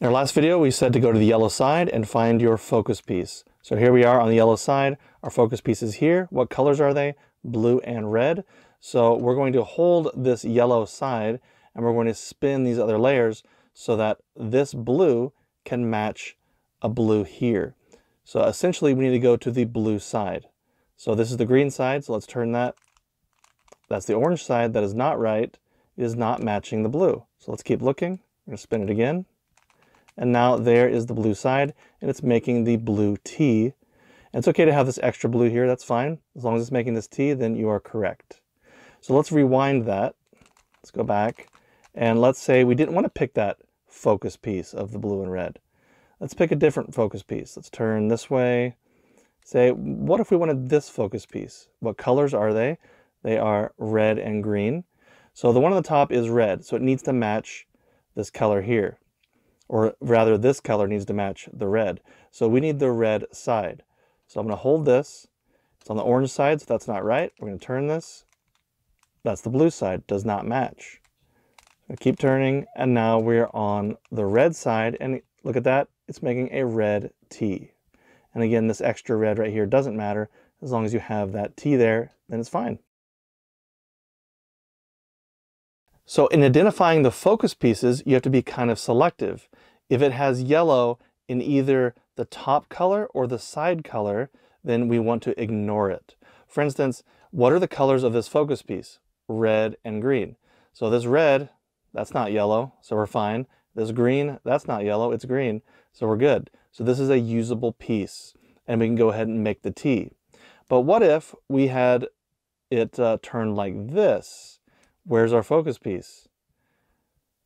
In our last video, we said to go to the yellow side and find your focus piece. So here we are on the yellow side. Our focus piece is here. What colors are they? Blue and red. So we're going to hold this yellow side and we're going to spin these other layers so that this blue can match a blue here. So essentially we need to go to the blue side. So this is the green side, so let's turn that. That's the orange side. That is not right. It is not matching the blue. So let's keep looking. We're going to spin it again. And now there is the blue side, and it's making the blue T. And it's okay to have this extra blue here, that's fine. As long as it's making this T, then you are correct. So let's rewind that. Let's go back. And let's say we didn't want to pick that focus piece of the blue and red. Let's pick a different focus piece. Let's turn this way. Say, what if we wanted this focus piece? What colors are they? They are red and green. So the one on the top is red, so it needs to match this color here. Or rather, this color needs to match the red. So we need the red side. So I'm going to hold this. It's on the orange side, so that's not right. We're going to turn this. That's the blue side. Does not match. So keep turning, and now we're on the red side. And look at that. It's making a red T. And again, this extra red right here doesn't matter. As long as you have that T there, then it's fine. So in identifying the focus pieces, you have to be kind of selective. If it has yellow in either the top color or the side color, then we want to ignore it. For instance, what are the colors of this focus piece? Red and green. So this red, that's not yellow, so we're fine. This green, that's not yellow, it's green, so we're good. So this is a usable piece, and we can go ahead and make the T. But what if we had it turned like this? Where's our focus piece?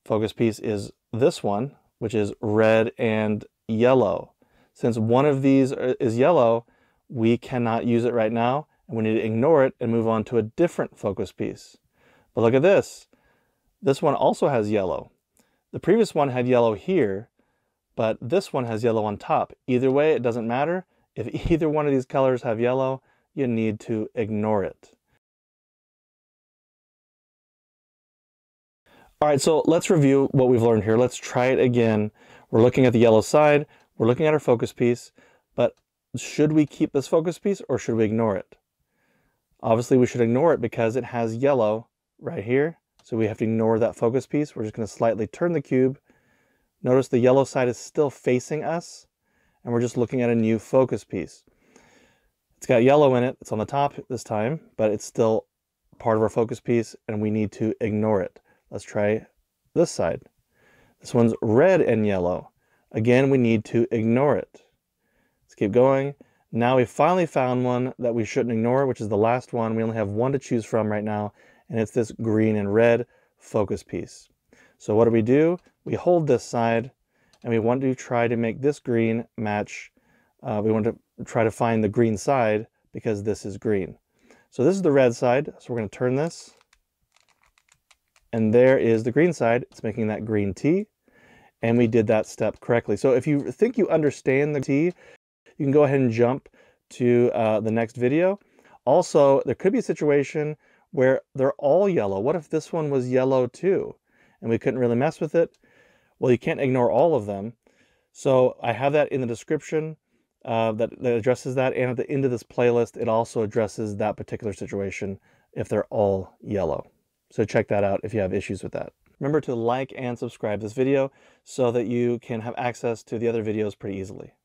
Focus piece is this one, which is red and yellow. Since one of these is yellow, we cannot use it right now, and we need to ignore it and move on to a different focus piece. But look at this. This one also has yellow. The previous one had yellow here, but this one has yellow on top. Either way, it doesn't matter. If either one of these colors have yellow, you need to ignore it. All right, so let's review what we've learned here. Let's try it again. We're looking at the yellow side. We're looking at our focus piece, but should we keep this focus piece or should we ignore it? Obviously, we should ignore it because it has yellow right here. So we have to ignore that focus piece. We're just going to slightly turn the cube. Notice the yellow side is still facing us, and we're just looking at a new focus piece. It's got yellow in it. It's on the top this time, but it's still part of our focus piece, and we need to ignore it. Let's try this side. This one's red and yellow. Again, we need to ignore it. Let's keep going. Now we finally found one that we shouldn't ignore, which is the last one. We only have one to choose from right now, and it's this green and red focus piece. So what do? We hold this side, and we want to try to make this green match. We want to try to find the green side because this is green. So this is the red side, so we're going to turn this. And there is the green side. It's making that green T. And we did that step correctly. So if you think you understand the T, you can go ahead and jump to the next video. Also, there could be a situation where they're all yellow. What if this one was yellow too? And we couldn't really mess with it? Well, you can't ignore all of them. So I have that in the description that addresses that. And at the end of this playlist, it also addresses that particular situation if they're all yellow. So check that out if you have issues with that. Remember to like and subscribe this video so that you can have access to the other videos pretty easily.